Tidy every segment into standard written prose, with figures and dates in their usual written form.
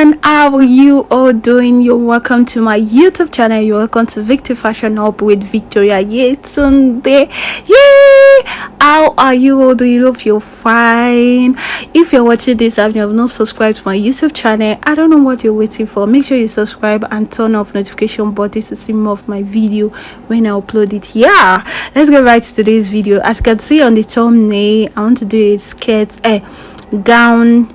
everyone, how are you all doing? You're welcome to my YouTube channel. You're welcome to VicTeefashionhub with Victoria. Yay, Sunday. Yay! How are you all doing? Hope you're fine. If you're watching this and you have not subscribed to my YouTube channel, I don't know what you're waiting for. Make sure you subscribe and turn off notification button to see more of my video when I upload it. Yeah, let's get right to today's video. As you can see on the thumbnail, I want to do a skirt, gown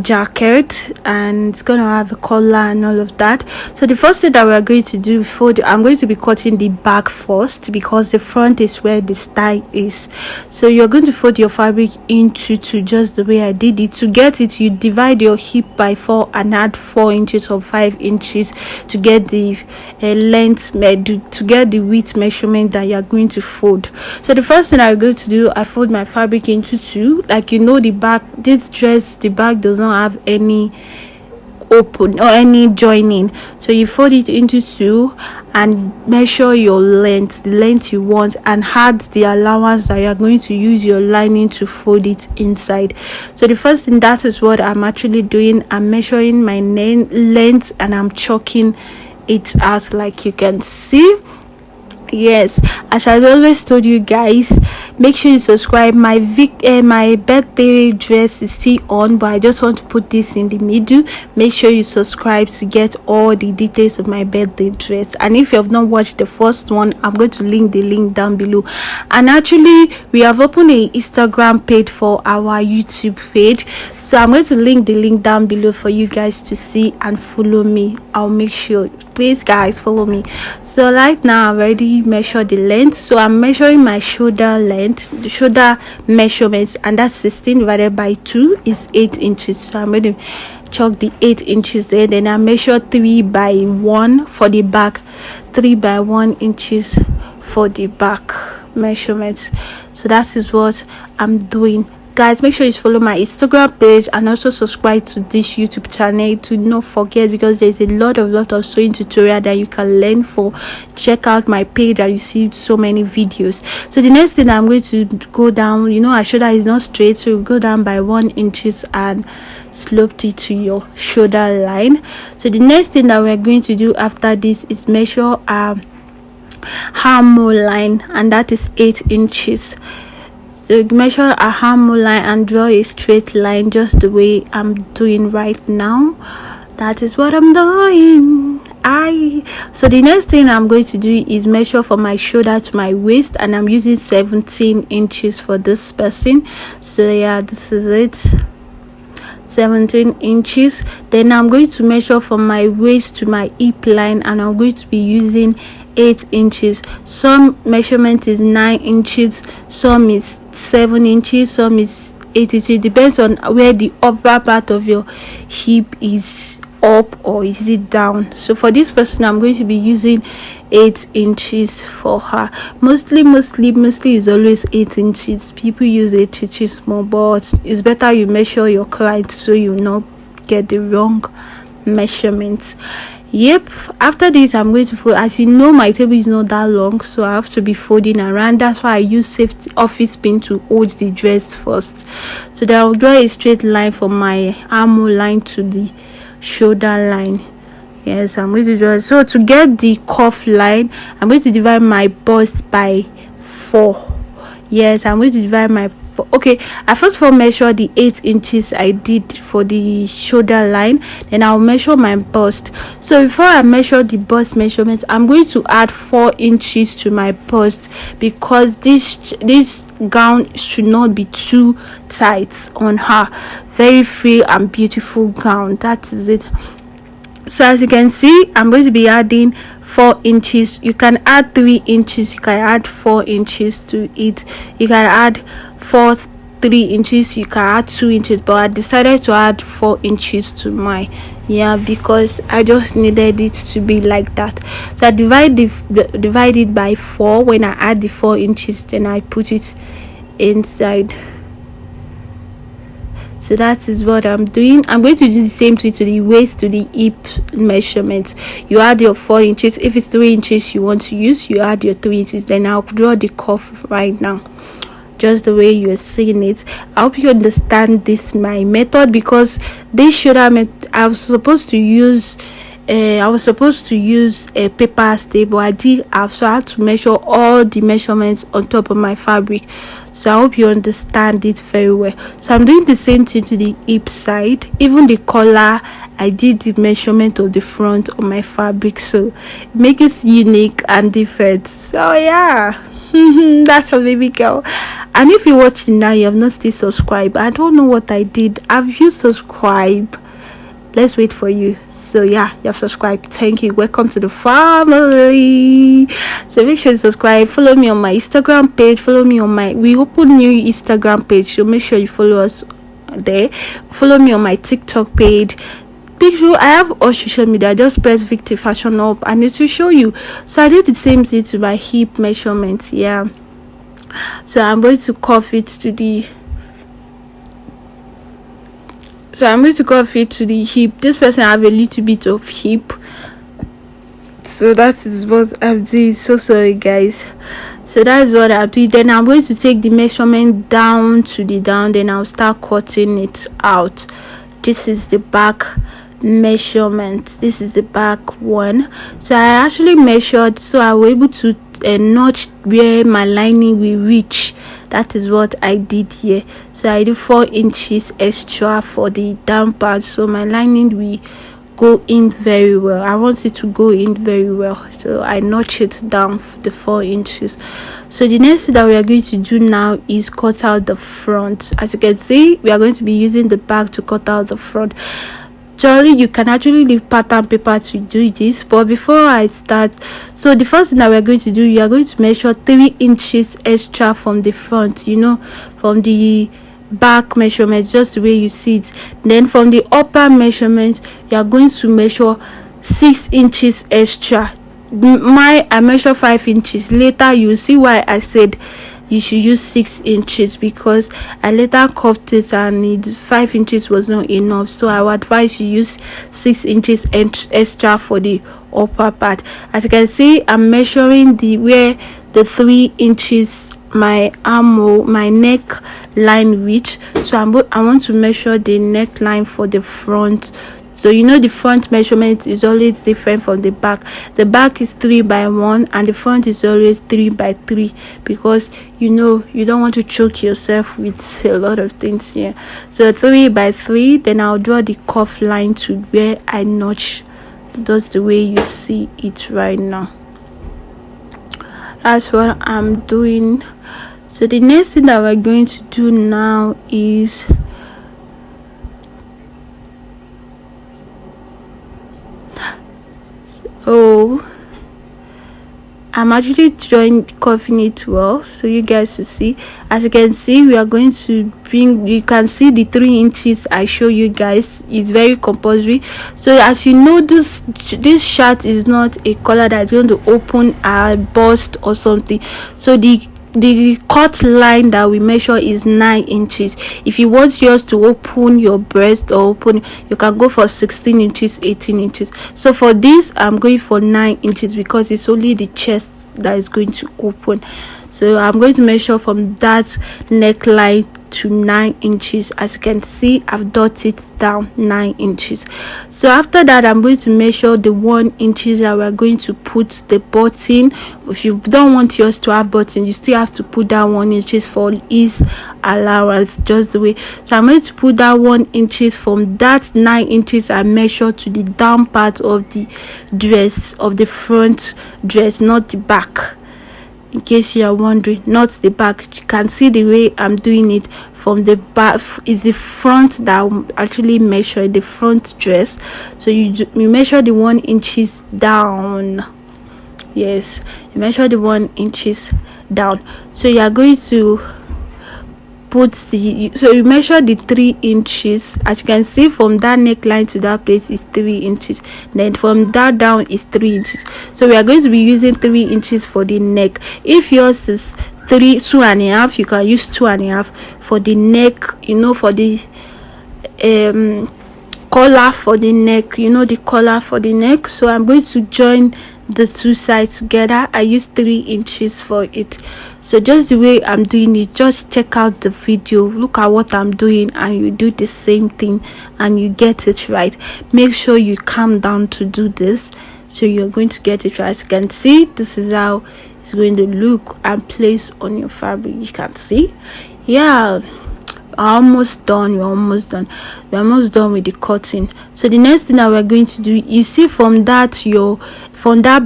jacket, and it's gonna have a collar and all of that. So the first thing that we are going to do I'm going to be cutting the back first, because the front is where the style is. So you're going to fold your fabric into two, just the way I did it. To get it, you divide your hip by 4 and add 4 inches or 5 inches to get the length, to get the width measurement that you're going to fold. So the first thing I'm going to do, I fold my fabric into two. Like, you know, the back, this dress, the back does not have any open or any joining, so you fold it into two and measure your length, the length you want, and add the allowance that you are going to use your lining to fold it inside. So the first thing, that is what I'm actually doing. I'm measuring my length and I'm chalking it out, like you can see. Yes, as I always told you guys, make sure you subscribe. My birthday dress is still on, but I just want to put this in the middle. Make sure you subscribe to get all the details of my birthday dress. And if you have not watched the first one, I'm going to link the link down below. And actually, we have opened an Instagram page for our YouTube page, so I'm going to link the link down below for you guys to see and follow me. I'll make sure, please guys, follow me. So right now I already measured the length, so I'm measuring my shoulder length, the shoulder measurements, and that's 16 divided by 2 is 8 inches. So I'm going to chalk the 8 inches there. Then I measure 3 by 1 for the back, 3 by 1 inches for the back measurements. So that is what I'm doing, guys. Make sure you follow my Instagram page and also subscribe to this YouTube channel. To not forget, because there's a lot of sewing tutorial that you can learn for. Check out my page and you see so many videos. So the next thing, I'm going to go down, you know, our shoulder is not straight, so you go down by 1 inches and slope it to your shoulder line. So the next thing that we're going to do after this is measure our armhole line, and that is 8 inches. So measure a armhole line and draw a straight line, just the way I'm doing right now. That is what I'm doing. So the next thing I'm going to do is measure from my shoulder to my waist, and I'm using 17 inches for this person. So yeah, this is it, 17 inches. Then I'm going to measure from my waist to my hip line, and I'm going to be using 8 inches. Some measurement is 9 inches, some is 7 inches, some is 8 inches. Depends on where the upper part of your hip is up or is it down. So for this person, I'm going to be using 8 inches for her. Mostly is always 8 inches. People use 8 inches more, but it's better you measure your client so you not get the wrong measurements. Yep, after this I'm going to fold. As you know, my table is not that long, so I have to be folding around. That's why I use safety office pin to hold the dress first. So then I'll draw a straight line from my armhole line to the shoulder line. Yes, I'm going to draw. So to get the cuff line, I'm going to divide my bust by 4. Yes, I'm going to divide my, okay, I first of all measure the 8 inches I did for the shoulder line, then I'll measure my bust. So before I measure the bust measurement, I'm going to add 4 inches to my bust, because this gown should not be too tight on her. Very free and beautiful gown, that is it. So as you can see, I'm going to be adding 4 inches. You can add 3 inches, you can add 4 inches to it, you can add 3 inches, you can add 2 inches, but I decided to add 4 inches to my, yeah, because I just needed it to be like that. So I divide it by 4. When I add the 4 inches, then I put it inside. So that is what I'm doing. I'm going to do the same thing to the waist, to the hip measurement. You add your 4 inches. If it's 3 inches you want to use, you add your 3 inches. Then I'll draw the cuff right now. just the way you're seeing it. I hope you understand this my method, because this shoulder I was supposed to use a paper stay, but I did have, so I had to measure all the measurements on top of my fabric. So I hope you understand it very well. So I'm doing the same thing to the hip side. Even the collar, I did the measurement of the front of my fabric, so make it unique and different. So yeah. That's a baby girl. And if you're watching now, you have not still subscribed, I don't know what I did. Have you subscribed? Let's wait for you. So yeah, you have subscribed. Thank you. Welcome to the family. So make sure you subscribe. Follow me on my Instagram page. Follow me on we open new Instagram page, so make sure you follow us there. Follow me on my TikTok page. Make sure I have all social media. Just press VicTeefashionhub and it will show you. So I did the same thing to my hip measurement. Yeah. So I'm going to cuff it to the hip. This person have a little bit of hip, so that is what I'm doing. So sorry guys. So that's what I'll do. Then I'm going to take the measurement down to the down, then I'll start cutting it out. This is the back measurement. This is the back one. So I actually measured, so I was able to notch where my lining will reach. That is what I did here. So I did 4 inches extra for the down part, so my lining will go in very well. I want it to go in very well, so I notch it down the 4 inches. So the next thing that we are going to do now is cut out the front. As you can see, we are going to be using the back to cut out the front. Surely you can actually leave pattern paper to do this, but before I start, so the first thing that we're going to do, you are going to measure 3 inches extra from the front, from the back measurement, just the way you see it. Then from the upper measurement, you are going to measure 6 inches extra. I measure 5 inches. Later you will see why I said you should use 6 inches, because I later cuffed it and 5 inches was not enough, so I would advise you use 6 inches extra for the upper part. As you can see, I'm measuring where the 3 inches my armhole, my neck line reach. So I want to measure the neckline for the front. So the front measurement is always different from the back. The back is 3 by 1 and the front is always 3 by 3, because you don't want to choke yourself with a lot of things here. So 3 by 3, then I'll draw the cuff line to where I notch. That's the way you see it right now. That's what I'm doing. So the next thing that we're going to do now is I'm actually cuffing it well, so you guys to see. As you can see, we are going to you can see the 3 inches I show you guys is very compulsory. So as you know, this shirt is not a collar that's going to open our bust or something. So the cut line that we measure is 9 inches. If you want yours to open your breast or open, you can go for 16 inches, 18 inches. So for this, I'm going for 9 inches because it's only the chest that is going to open. So I'm going to measure from that neckline to 9 inches. As you can see, I've dotted it down 9 inches. So after that, I'm going to measure the 1 inches that we're going to put the button. If you don't want yours to have button, you still have to put that 1 inches for ease allowance, just the way. So I'm going to put that 1 inches from that 9 inches I measured to the down part of the dress, of the front dress, not the back. In case you are wondering, not the back. You can see the way I'm doing it from the back is the front that I'm actually measuring, the front dress. So you measure the 1 inches down. Yes, you measure the 1 inches down. So you are going to so you measure the 3 inches. As you can see, from that neckline to that place is 3 inches, then from that down is 3 inches. So we are going to be using 3 inches for the neck. If yours is 2.5, you can use 2.5 for the neck, for the collar for the neck, you know, the collar for the neck. So I'm going to join the two sides together. I use 3 inches for it. So just the way I'm doing it, just check out the video, look at what I'm doing, and you do the same thing and you get it right. Make sure you calm down to do this, so you're going to get it right. As you can see, this is how it's going to look and place on your fabric. You can see, yeah, almost done. We're almost done with the cutting. So the next thing that we're going to do, you see, from that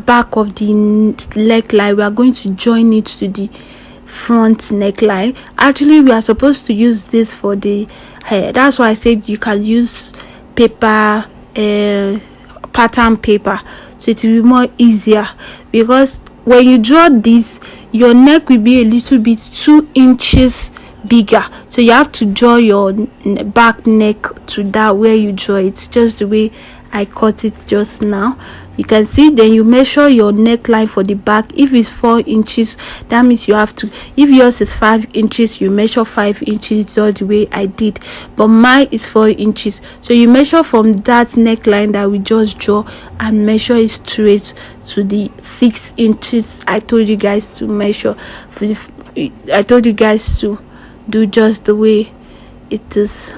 back of the neckline, we are going to join it to the front neckline. Actually, we are supposed to use this for the hair. That's why I said you can use paper, pattern paper, so it will be more easier, because when you draw this, your neck will be a little bit 2 inches bigger, so you have to draw your back neck to that where you draw it, just the way I cut it just now. You can see, then you measure your neckline for the back. If it's 4 inches, that means you have to, if yours is 5 inches, you measure 5 inches, just the way I did, but mine is 4 inches. So you measure from that neckline that we just draw and measure it straight to the 6 inches I told you guys to measure. I told you guys to do just the way it is.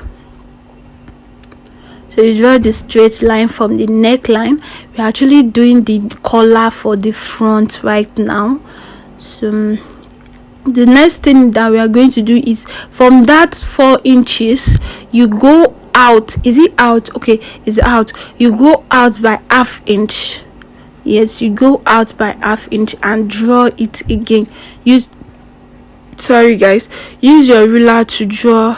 So you draw the straight line from the neckline. We're actually doing the collar for the front right now. So the next thing that we are going to do is, from that 4 inches, you go out. Is it out? Okay, it's out. You go out by ½ inch. Yes, you go out by ½ inch and draw it again. Sorry guys, use your ruler to draw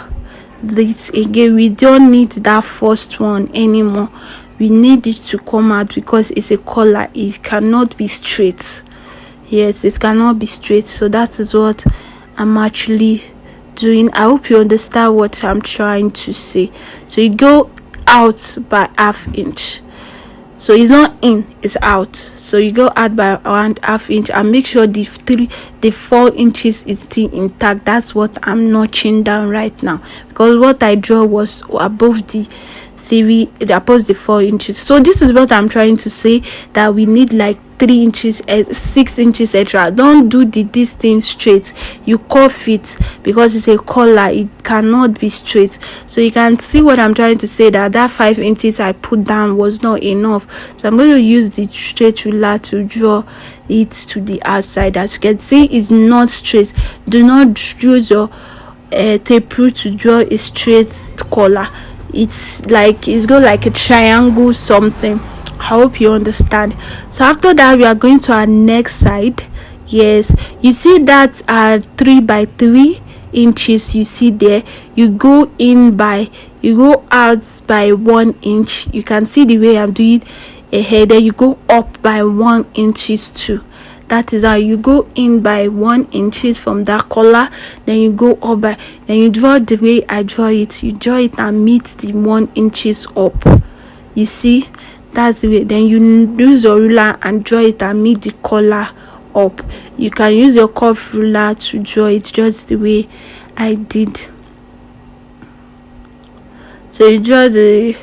this again. We don't need that first one anymore. We need it to come out because it's a collar. It cannot be straight. Yes, it cannot be straight. So that is what I'm actually doing. I hope you understand what I'm trying to say. So you go out by ½ inch. So it's not in, it's out. So you go out by around ½ inch and make sure the 4 inches is still intact. That's what I'm notching down right now, because what I draw was above the 4 inches. So this is what I'm trying to say, that we need like 3 inches, 6 inches extra. Don't do this thing straight. You curve it because it's a collar. It cannot be straight. So you can see what I'm trying to say, that 5 inches I put down was not enough. So I'm going to use the straight ruler to draw it to the outside. As you can see, it's not straight. Do not use your tape rule to draw a straight collar. It's go like a triangle something. I hope you understand. So after that, we are going to our next side. Yes, you see that 3 by 3 inches, you see there, you go out by 1 inch. You can see the way I'm doing ahead. Then you go up by 1 inches too. That is how you go in by 1 inches from that collar. Then you go up by, then you draw the way I draw it. You draw it and meet the 1 inches up. You see, that's the way. Then you use your ruler and draw it and meet the collar up. You can use your curved ruler to draw it just the way I did. So you draw the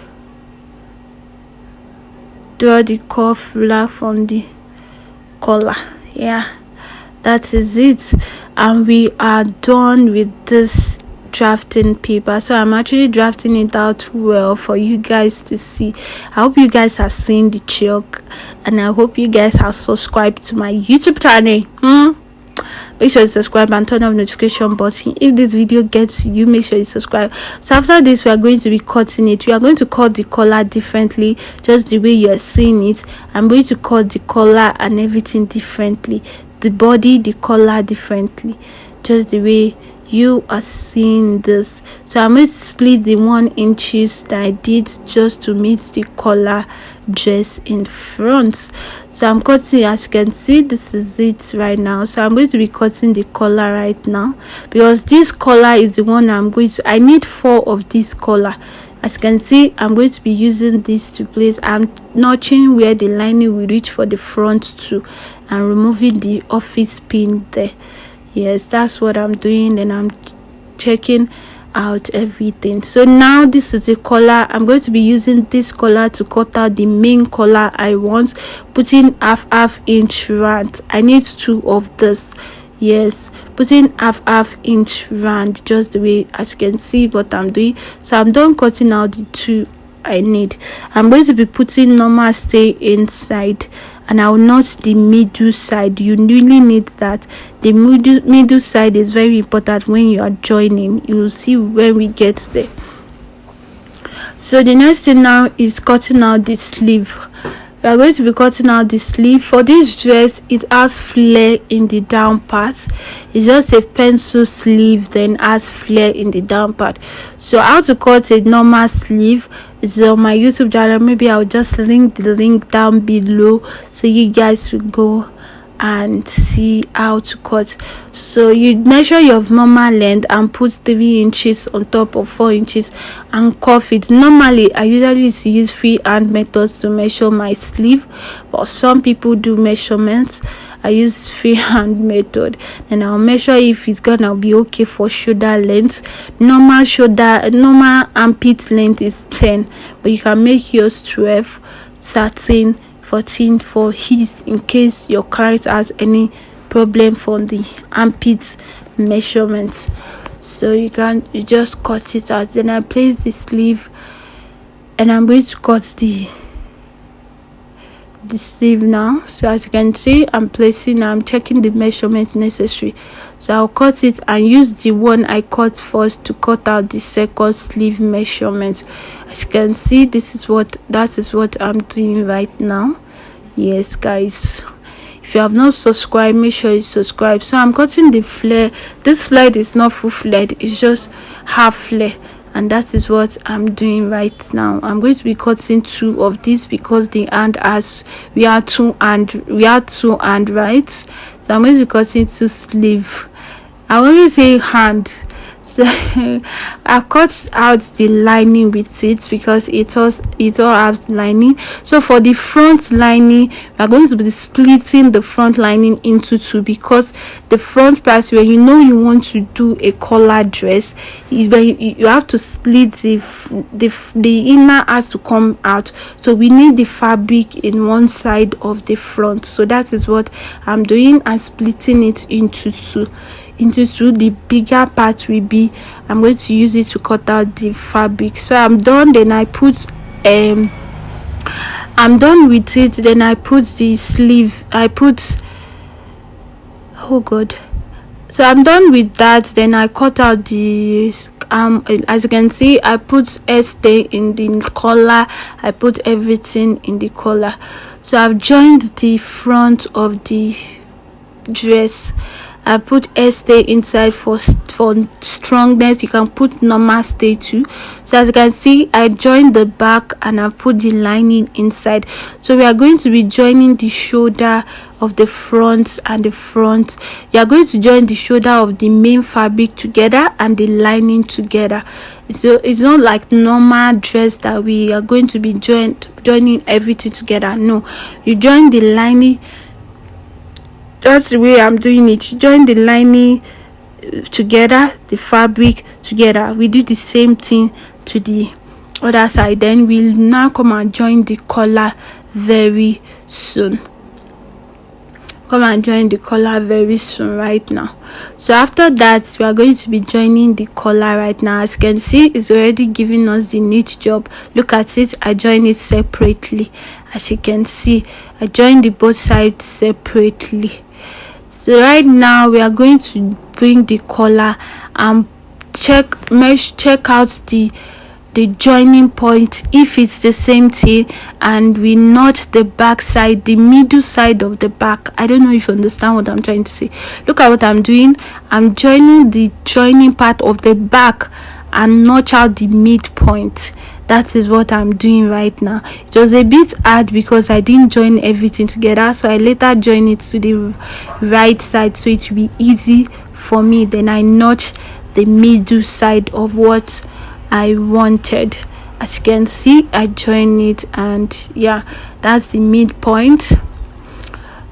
curved ruler from the collar. Yeah, that is it, and we are done with this drafting paper. So I'm actually drafting it out well for you guys to see. I hope you guys have seen the chalk, and I hope you guys have subscribed to my YouTube channel. Make sure you subscribe and turn on the notification button. If this video gets you, make sure you subscribe. So after this, we are going to be cutting it. We are going to cut the collar differently, just the way you are seeing it. I'm going to cut the collar and everything differently, the body, the collar differently, just the way you are seeing this. So I'm going to split the 1 inches that I did just to meet the collar dress in front. So I'm cutting, as you can see, this is it right now. So I'm going to be cutting the collar right now, because this collar is the one I need 4 of this collar. As you can see, I'm going to be using this to place. I'm notching where the lining will reach for the front too, and removing the office pin there. Yes, that's what I'm doing. Then I'm checking out everything. So now this is a collar. I'm going to be using this collar to cut out the main collar I want, putting half inch rand. I need 2 of this. Yes, putting half inch rand, just the way as you can see what I'm doing. So I'm done cutting out the 2 I need. I'm going to be putting normal stay inside, and I will knot the middle side. You really need that. The middle side is very important when you are joining. You will see when we get there. So the next thing now is cutting out the sleeve. We are going to be cutting out the sleeve. For this dress, it has flare in the down part. It's just a pencil sleeve, then has flare in the down part. So how to cut a normal sleeve is on my YouTube channel. Maybe I'll just link the link down below so you guys will go and see how to cut. So you measure your normal length and put 3 inches on top of 4 inches and cuff it. Normally I usually use freehand methods to measure my sleeve, but some people do measurements. I use freehand method, and I'll measure if it's gonna be okay for shoulder length. Normal armpit length is 10, but you can make yours 12, 13, 14 for his, in case your client has any problem from the armpit measurements. So you just cut it out. Then I place the sleeve, and I'm going to cut the sleeve now. So as you can see, I'm checking the measurement necessary. So I'll cut it and use the one I cut first to cut out the second sleeve measurement. As you can see, that is what I'm doing right now. Yes guys, if you have not subscribed, make sure you subscribe. So I'm cutting the flare. This flare is not full flare, it's just half flare, and that is what I'm doing right now. I'm going to be cutting 2 of these because the hand has we are 2 hand, right? So I'm going to be cutting 2 sleeve. I only say hand. So I cut out the lining with it because it all has lining. So for the front lining, we are going to be splitting the front lining into 2, because the front part, where you want to do a collar dress, you have to split the inner has to come out. So we need the fabric in one side of the front. So that is what I'm doing, and splitting it into 2. The bigger part will be, I'm going to use it to cut out the fabric. So I'm done. Then I'm done with it. Then I put the sleeve. So I'm done with that. Then I cut out the as you can see, I put stay in the collar. I put everything in the collar. So I've joined the front of the dress. I put stay inside for strongness. You can put normal stay too. So as you can see, I joined the back and I put the lining inside. So we are going to be joining the shoulder of the front and the front. You are going to join the shoulder of the main fabric together and the lining together. So it's not like normal dress that we are going to be joining everything together. No, you join the lining. That's the way I'm doing it. You join the lining together, the fabric together. We do the same thing to the other side. Then we'll now come and join the collar very soon. Right now. So after that, we are going to be joining the collar right now. As you can see, it's already giving us the knit job. Look at it. I join it separately. As you can see, I join the both sides separately. So right now we are going to bring the collar and check out the joining point, if it's the same thing, and we knot the back side, the middle side of the back. I don't know if you understand what I'm trying to say. Look at what I'm doing. I'm joining the joining part of the back and notch out the midpoint. That is what I'm doing right now. It was a bit hard because I didn't join everything together, so I later joined it to the right side so it will be easy for me. Then I notch the middle side of what I wanted. As you can see, I join it, and yeah, that's the midpoint.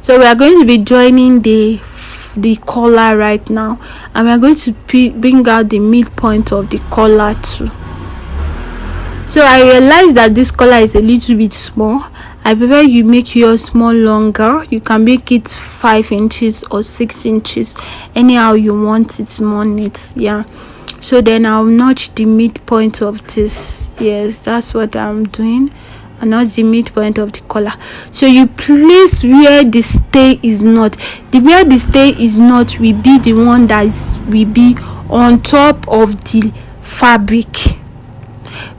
So we are going to be joining the the collar right now, and we are going to bring out the midpoint of the collar too. So I realized that this collar is a little bit small. I prefer you make yours small longer. You can make it 5 inches or 6 inches, anyhow you want it more neat. Yeah, so then I'll notch the midpoint of this. Yes, that's what I'm doing, and not the midpoint of the collar. So you place where the stay is not. Where the stay is not will be the one that will be on top of the fabric.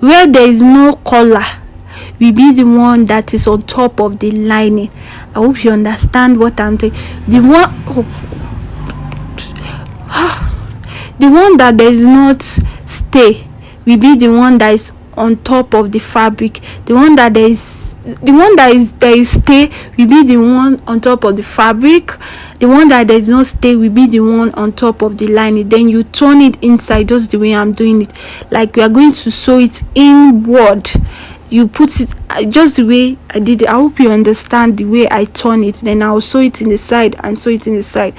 Where there is no collar will be the one that is on top of the lining. I hope you understand what I'm saying. The one that does not stay will be the one that is on top of the fabric. The one that there is stay will be the one on top of the fabric. The one that does not stay will be the one on top of the lining. Then you turn it inside, just the way I'm doing it. Like we are going to sew it inward. You put it just the way I did it. I hope you understand the way I turn it. Then I'll sew it in the side and sew it in the side.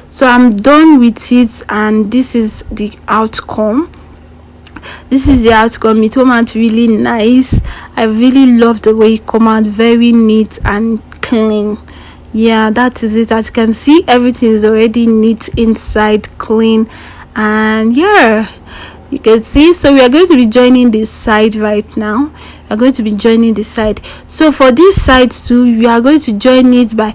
So I'm done with it, and this is the outcome. It came out really nice. I really love the way it came out, very neat and clean. Yeah, that is it. As you can see, everything is already neat inside, clean, and yeah, you can see. So we are going to be joining this side right now. We are going to be joining the side. So for this side too, we are going to join it by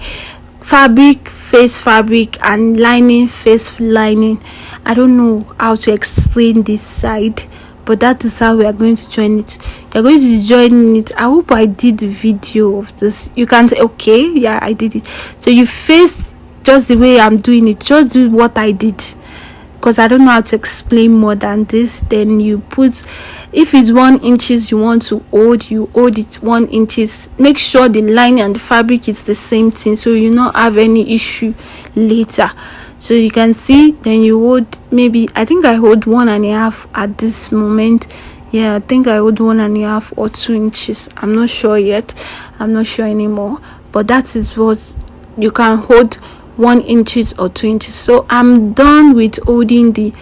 fabric, face fabric, and lining, face lining. I don't know how to explain this side, but that is how we are going to join it. You're going to join it. I hope I did the video of this. You can say, okay, yeah, I did it. So you face just the way I'm doing it. Just do what I did, because I don't know how to explain more than this. Then you put, if it's 1 inches you want to hold, you hold it 1 inches. Make sure the lining and the fabric is the same thing, so you not have any issue later. So you can see, then you hold, maybe I think I hold 1.5 at this moment. Yeah, I think I hold 1.5 or 2 inches. I'm not sure yet. I'm not sure anymore, but that is what you can hold, 1 inches or 2 inches. So I'm done with holding the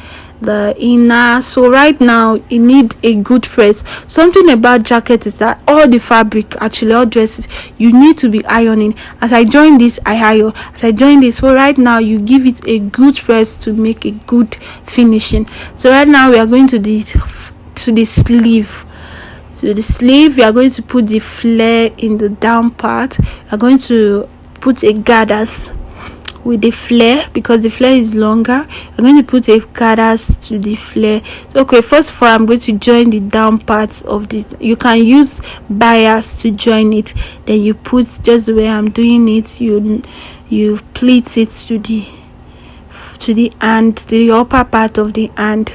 inner. So right now you need a good press. Something about jacket is that all the fabric, actually all dresses, you need to be ironing. As I join this, I iron. As I join this, so right now you give it a good press to make a good finishing. So right now we are going to the sleeve. So the sleeve, we are going to put the flare in the down part. We are going to put a gathers with the flare, because the flare is longer. I'm going to put a gathers to the flare. Okay, first of all, I'm going to join the down parts of this. You can use bias to join it. Then you put, just the way I'm doing it, you pleat it to the hand, the upper part of the hand.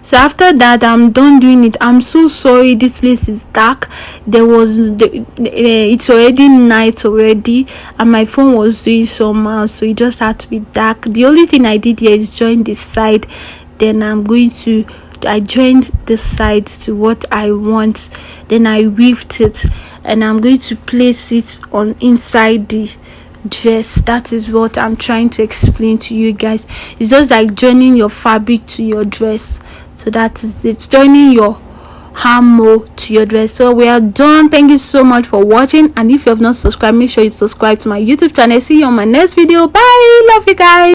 So after that, I'm done doing it. I'm so sorry, this place is dark. It's already night already, and my phone was doing somehow, so it just had to be dark. The only thing I did here is join this side. Then I joined the side to what I want. Then I weaved it, and I'm going to place it on inside the dress. That is what I'm trying to explain to you guys. It's just like joining your fabric to your dress. So that is it, joining your armhole to your dress. So we are done. Thank you so much for watching, and if you have not subscribed, make sure you subscribe to my YouTube channel. See you on my next video. Bye. Love you guys.